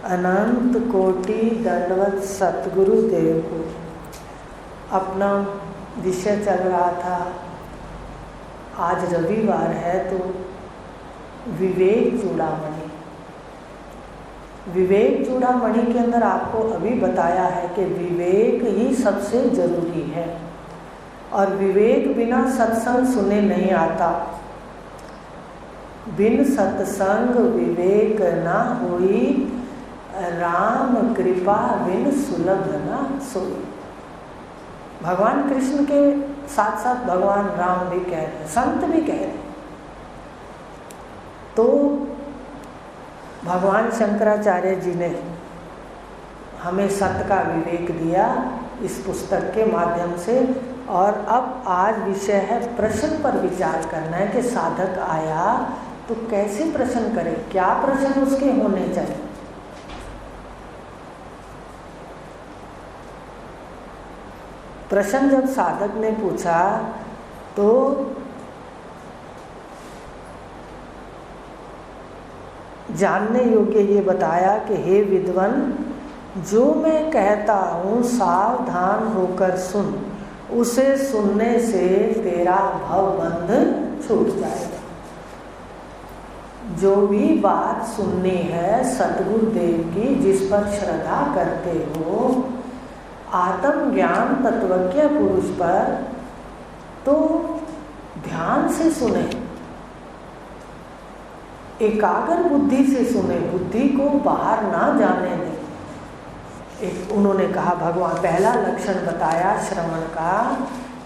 अनंत कोटि दंडवत सतगुरुदेव को। अपना विषय चल रहा था, आज रविवार है तो विवेक चूड़ामणि। विवेक चूड़ामणि के अंदर आपको अभी बताया है कि विवेक ही सबसे जरूरी है और विवेक बिना सत्संग सुने नहीं आता। बिन सत्संग विवेक ना होई, राम कृपा बिन सुलभ ना सोई। भगवान कृष्ण के साथ साथ भगवान राम भी कह रहे हैं, संत भी कह रहे हैं। तो भगवान शंकराचार्य जी ने हमें सत्य का विवेक दिया इस पुस्तक के माध्यम से। और अब आज विषय है प्रश्न पर विचार करना है कि साधक आया तो कैसे प्रश्न करे, क्या प्रश्न उसके होने चाहिए। प्रश्न जब साधक ने पूछा तो जानने योग्य ये बताया कि हे विद्वान, जो मैं कहता हूँ सावधान होकर सुन, उसे सुनने से तेरा भवबंध छूट जाएगा। जो भी बात सुननी है सतगुरुदेव की, जिस पर श्रद्धा करते हो, आत्म ज्ञान तत्वज्ञ पुरुष पर, तो ध्यान से सुने, एकाग्र बुद्धि से सुने, बुद्धि को बाहर ना जाने दें। एक उन्होंने कहा, भगवान पहला लक्षण बताया श्रवण का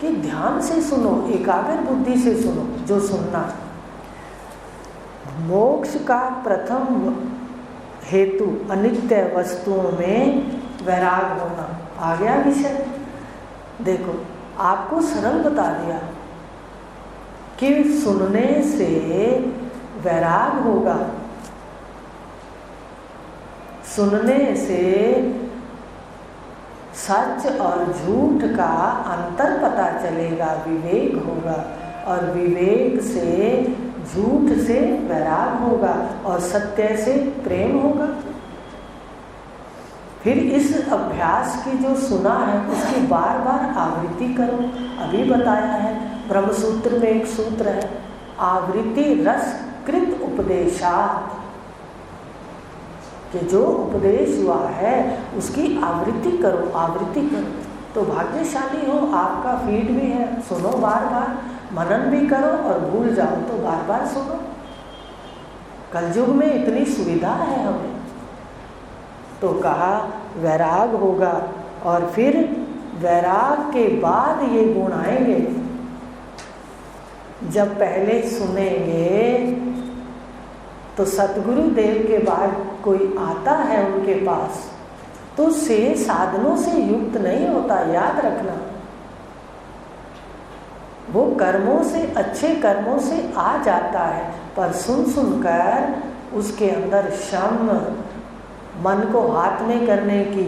कि ध्यान से सुनो, एकाग्र बुद्धि से सुनो। जो सुनना, मोक्ष का प्रथम हेतु अनित्य वस्तुओं में वैराग होना। आ गया विषय। देखो, आपको सरल बता दिया कि सुनने से वैराग होगा, सुनने से सच और झूठ का अंतर पता चलेगा, विवेक होगा, और विवेक से झूठ से वैराग होगा और सत्य से प्रेम होगा। फिर इस अभ्यास की जो सुना है उसकी बार बार आवृत्ति करो। अभी बताया है, ब्रह्मसूत्र में एक सूत्र है, आवृत्ति रस कृत उपदेशात्, कि जो उपदेश हुआ है उसकी आवृत्ति करो, आवृत्ति करो तो भाग्यशाली हो। आपका फीड भी है, सुनो बार बार, मनन भी करो और भूल जाओ तो बार बार सुनो। कलयुग में इतनी सुविधा है हमें। तो कहा वैराग होगा, और फिर वैराग के बाद ये गुण आएंगे। जब पहले सुनेंगे तो सतगुरु देव के बाद कोई आता है उनके पास तो से साधनों से युक्त नहीं होता, याद रखना। वो कर्मों से, अच्छे कर्मों से आ जाता है, पर सुन सुनकर उसके अंदर शम, मन को हाथ में करने की,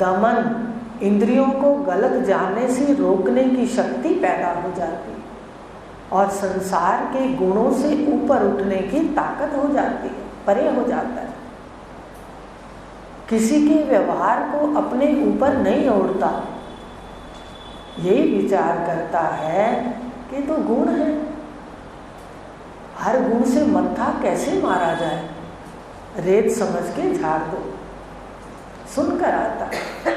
दमन, इंद्रियों को गलत जाने से रोकने की शक्ति पैदा हो जाती है और संसार के गुणों से ऊपर उठने की ताकत हो जाती है, परे हो जाता है। किसी के व्यवहार को अपने ऊपर नहीं ओढ़ता, यही विचार करता है कि तो गुण है, हर गुण से मत्था कैसे मारा जाए, रेत समझ के झाड़ दो। सुनकर आता है,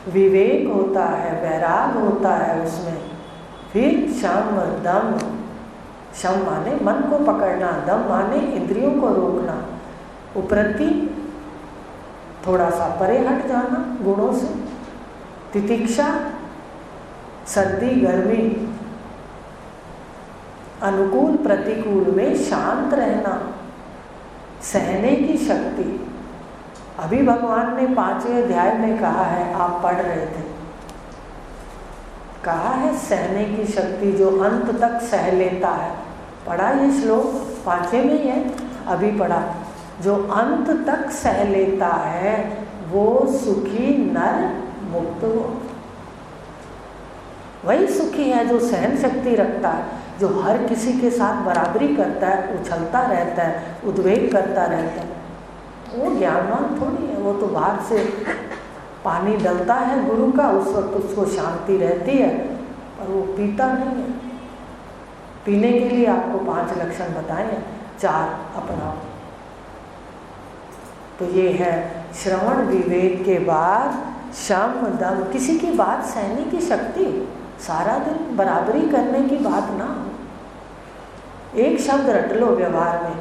विवेक होता है, वैराग होता है उसमें। फिर शम दम, शम माने मन को पकड़ना, दम माने इंद्रियों को रोकना, उपरति थोड़ा सा परे हट जाना गुणों से, तितिक्षा सर्दी गर्मी, अनुकूल प्रतिकूल में शांत रहना, सहने की शक्ति। अभी भगवान ने 5वें अध्याय में कहा है, आप पढ़ रहे थे, कहा है सहने की शक्ति, जो अंत तक सह लेता है। पढ़ा ये श्लोक 5वें में ही है, अभी पढ़ा। जो अंत तक सह लेता है वो सुखी नर मुक्त हो। वही सुखी है जो सहन शक्ति रखता है, जो हर किसी के साथ बराबरी करता है, उछलता रहता है, उद्वेग करता रहता है, वो ज्ञानवान थोड़ी है, वो तो बाहर से पानी डलता है गुरु का, उस वक्त उसको शांति रहती है, पर वो पीता नहीं है। पीने के लिए आपको 5 लक्षण बताए हैं, 4 अपनाओ। तो ये है श्रवण विवेक के बाद शम दम, किसी की बात सहने की शक्ति, सारा दिन बराबरी करने की बात ना हो। एक शब्द रट लो व्यवहार में,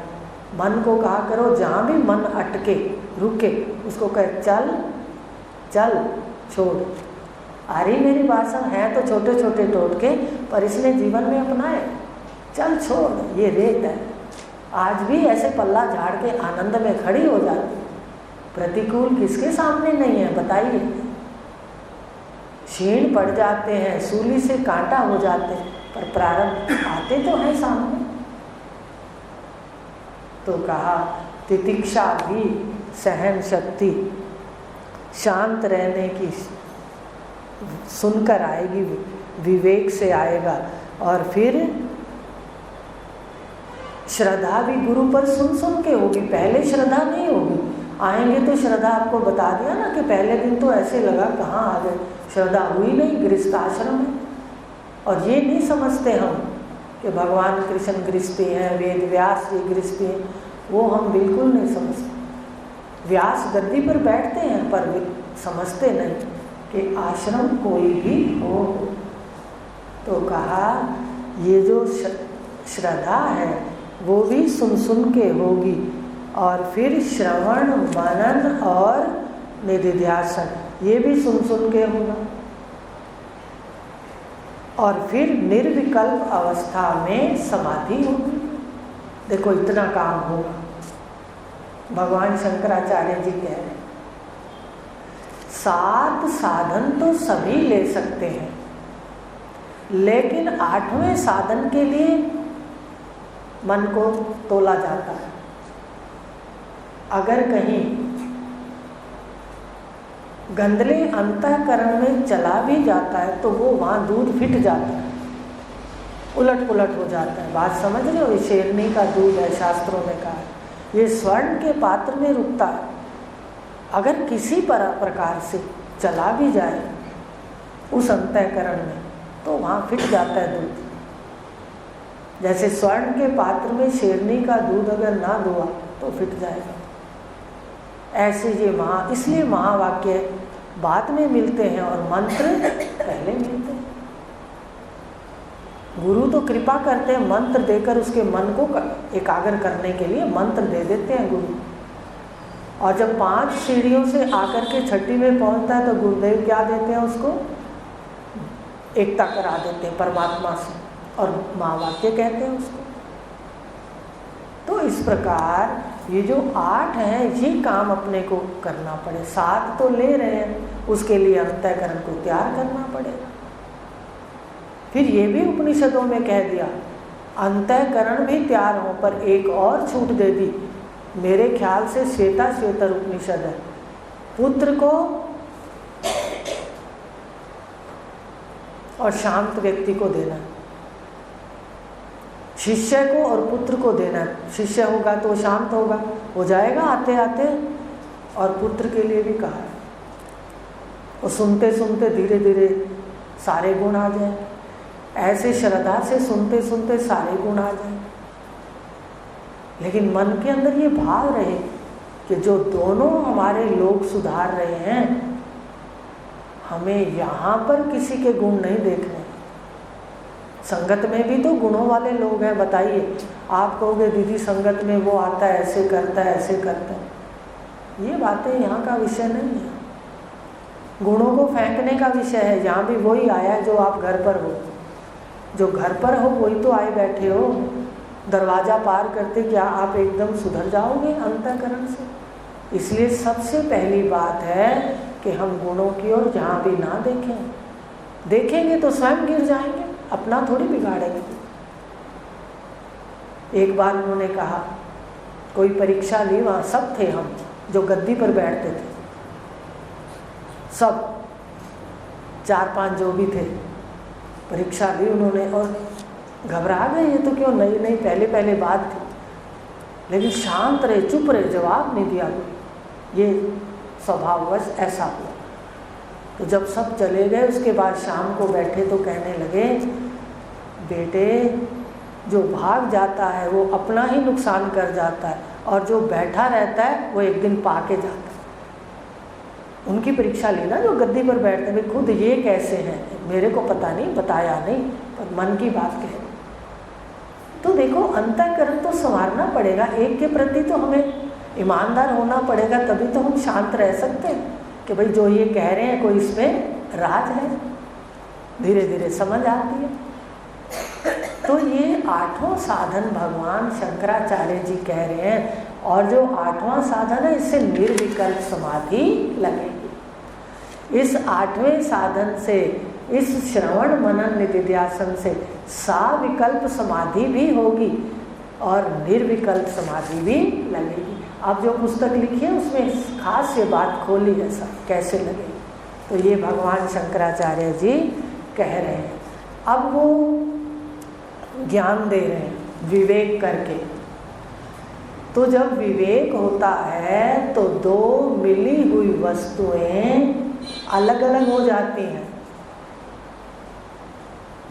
मन को कहा करो, जहाँ भी मन अटके रुके उसको कहे चल चल छोड़। आ रही मेरी भाषा है तो छोटे छोटे टोटके, पर इसने जीवन में अपनाए, चल छोड़ ये रेत है। आज भी ऐसे पल्ला झाड़ के आनंद में खड़ी हो जाती। प्रतिकूल किसके सामने नहीं है बताइए। क्षीण पड़ जाते हैं, सूली से कांटा हो जाते हैं, पर प्रारब्ध आते तो हैं सामने। तो कहा तितिक्षा भी सहन शक्ति, शांत रहने की सुनकर आएगी, विवेक से आएगा। और फिर श्रद्धा भी गुरु पर सुन सुन के होगी, पहले श्रद्धा नहीं होगी। आएंगे तो श्रद्धा, आपको बता दिया ना कि पहले दिन तो ऐसे लगा कहाँ आ गए, श्रद्धा हुई नहीं, गृहस्थ आश्रम है। और ये नहीं समझते हम कि भगवान कृष्ण गृहस्थी हैं, वेद व्यास जी गृहस्थी हैं, वो हम बिल्कुल नहीं समझते। व्यास गद्दी पर बैठते हैं पर समझते नहीं कि आश्रम कोई भी हो। तो कहा ये जो श्रद्धा है वो भी सुन सुन के होगी, और फिर श्रवण मनन और निधिध्यासन ये भी सुन सुन के होगा, और फिर निर्विकल्प अवस्था में समाधि होगी। देखो इतना काम होगा। भगवान शंकराचार्य जी कह रहे हैं 7 साधन तो सभी ले सकते हैं, लेकिन 8वें साधन के लिए मन को तोला जाता है। अगर कहीं गंदले अंतःकरण में चला भी जाता है तो वो वहाँ दूध फिट जाता है, उलट पुलट हो जाता है। बात समझ रहे हो? ये शेरनी का दूध है, शास्त्रों में कहा है। ये स्वर्ण के पात्र में रुकता है, अगर किसी प्रकार से चला भी जाए उस अंतःकरण में तो वहाँ फिट जाता है दूध। जैसे स्वर्ण के पात्र में शेरनी का दूध अगर ना दुआ तो फिट जाएगा, ऐसे ये इसलिए महावाक्य बाद में मिलते हैं और मंत्र पहले मिलते हैं। गुरु तो कृपा करते हैं, मंत्र देकर उसके मन को एकाग्र करने के लिए मंत्र दे देते हैं गुरु। और जब 5 सीढ़ियों से आकर के 6ठी में पहुंचता है तो गुरुदेव क्या देते हैं उसको? एकता करा देते हैं परमात्मा से, और महावाक्य कहते हैं उसको। तो इस प्रकार ये जो 8 हैं ये काम अपने को करना पड़े। 7 तो ले रहे हैं, उसके लिए अंतःकरण को तैयार करना पड़ेगा। फिर ये भी उपनिषदों में कह दिया अंतःकरण भी तैयार हो, पर एक और छूट दे दी, मेरे ख्याल से श्वेता उपनिषद है। पुत्र को और शांत व्यक्ति को देना, शिष्य को और पुत्र को देना। शिष्य होगा तो शांत होगा, हो जाएगा आते आते, और पुत्र के लिए भी कहा है, और सुनते सुनते धीरे धीरे सारे गुण आ जाए। ऐसे श्रद्धा से सुनते सुनते सारे गुण आ जाए। लेकिन मन के अंदर ये भाव रहे कि जो दोनों हमारे लोग सुधार रहे हैं, हमें यहाँ पर किसी के गुण नहीं देखने। संगत में भी तो गुणों वाले लोग हैं, बताइए। आप कहोगे दीदी संगत में वो आता है, ऐसे करता है, ऐसे करता है। ये बातें यहाँ का विषय नहीं है। गुणों को फेंकने का विषय है। यहाँ भी वही आया है जो आप घर पर हो। जो घर पर हो वही तो आए बैठे हो। दरवाज़ा पार करते क्या आप एकदम सुधर जाओगे अंतःकरण से? इसलिए सबसे पहली बात है कि हम गुणों की ओर जहाँ भी ना देखें। देखेंगे तो स्वयं गिर जाएंगे, अपना थोड़ी बिगाड़ेंगे। एक बार उन्होंने कहा, कोई परीक्षा ली, वहाँ सब थे हम जो गद्दी पर बैठते थे, सब 4-5 जो भी थे। परीक्षा ली उन्होंने और घबरा गए, ये तो क्यों नई पहले बात थी। लेकिन शांत रहे, चुप रहे, जवाब नहीं दिया। ये स्वभाववश ऐसा हुआ। तो जब सब चले गए उसके बाद शाम को बैठे तो कहने लगे, बेटे जो भाग जाता है वो अपना ही नुकसान कर जाता है, और जो बैठा रहता है वो एक दिन पाके जाता है। उनकी परीक्षा लेना जो गद्दी पर बैठते हैं, खुद ये कैसे हैं, मेरे को पता नहीं, बताया नहीं, पर मन की बात कह। तो देखो अंतःकरण तो संवारना पड़ेगा, एक के प्रति तो हमें ईमानदार होना पड़ेगा, तभी तो हम शांत रह सकते हैं कि भाई जो ये कह रहे हैं कोई इसमें राज है। धीरे धीरे समझ आती है। तो ये 8वां साधन भगवान शंकराचार्य जी कह रहे हैं, और जो 8वां साधन है इससे निर्विकल्प समाधि लगेगी। इस 8वें साधन से, इस श्रवण मनन निधिध्यासन से साविकल्प समाधि भी होगी और निर्विकल्प समाधि भी लगेगी। अब जो पुस्तक लिखी है उसमें खास ये बात खोली है सब कैसे लगेगी। तो ये भगवान शंकराचार्य जी कह रहे हैं। अब वो ज्ञान दे रहे हैं विवेक करके। तो जब विवेक होता है तो दो मिली हुई वस्तुएं अलग अलग हो जाती हैं।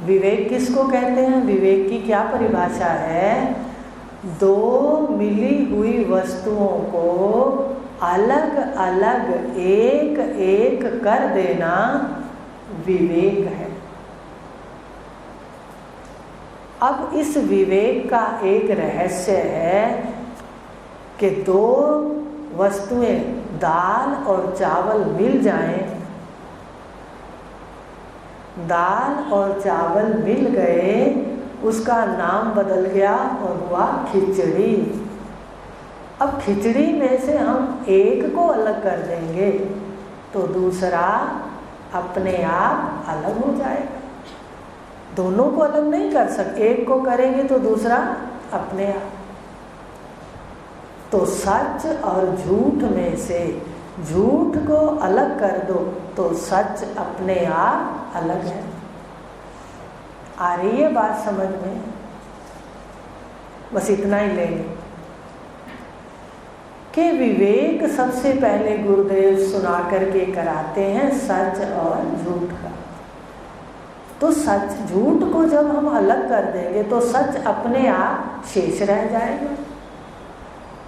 विवेक किसको कहते हैं? विवेक की क्या परिभाषा है? दो मिली हुई वस्तुओं को अलग अलग एक एक कर देना विवेक है। अब इस विवेक का एक रहस्य है कि दो वस्तुएं दाल और चावल मिल जाएं, दाल और चावल मिल गए, उसका नाम बदल गया और हुआ खिचड़ी। अब खिचड़ी में से हम एक को अलग कर देंगे तो दूसरा अपने आप अलग हो जाएगा। दोनों को अलग नहीं कर सकते, एक को करेंगे तो दूसरा अपने आप। तो सच और झूठ में से झूठ को अलग कर दो तो सच अपने आप अलग है। आ रही है बात समझ में? बस इतना ही लेंगे कि विवेक सबसे पहले गुरुदेव सुना करके कराते हैं सच और झूठ का। तो सच झूठ को जब हम अलग कर देंगे तो सच अपने आप शेष रह जाएगा।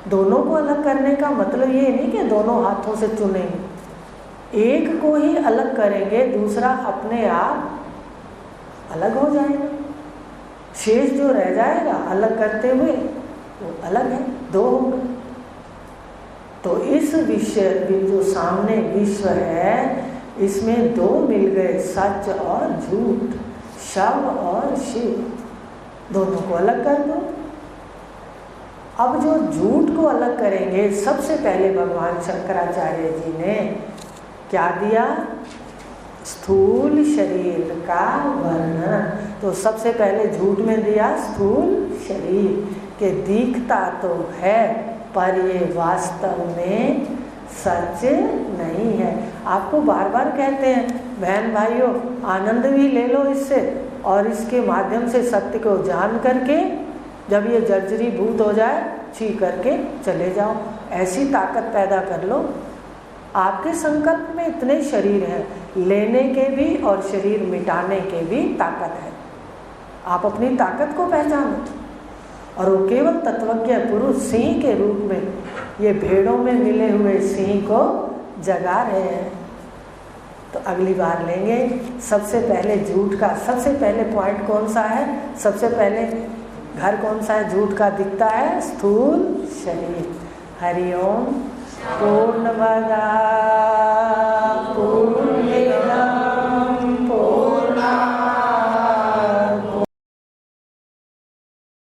दोनों को अलग करने का मतलब ये नहीं कि दोनों हाथों से चुनेंगे, एक को ही अलग करेंगे, दूसरा अपने आप अलग हो जाएगा। शेष जो रह जाएगा अलग करते हुए वो अलग है, दो हो गए। तो इस विषय जो सामने विश्व है इसमें दो मिल गए, सच और झूठ, शव और शिव, दोनों को अलग कर दो। अब जो झूठ को अलग करेंगे, सबसे पहले भगवान शंकराचार्य जी ने क्या दिया? स्थूल शरीर का वर्णन। तो सबसे पहले झूठ में दिया स्थूल शरीर के दिखता तो है पर ये वास्तव में सच नहीं है। आपको बार बार कहते हैं बहन भाइयों आनंद भी ले लो इससे, और इसके माध्यम से सत्य को जान करके जब ये जर्जरी भूत हो जाए छी करके चले जाओ। ऐसी ताकत पैदा कर लो। आपके संकल्प में इतने शरीर हैं, लेने के भी और शरीर मिटाने के भी ताकत है। आप अपनी ताकत को पहचानो। और वो केवल तत्वज्ञ पुरुष सिंह के रूप में ये भेड़ों में मिले हुए सिंह को जगा रहे हैं। तो अगली बार लेंगे। सबसे पहले झूठ का सबसे पहले पॉइंट कौन सा है? सबसे पहले घर कौन सा है झूठ का? दिखता है स्थूल शरीर। हरिओम। पूर्णमदा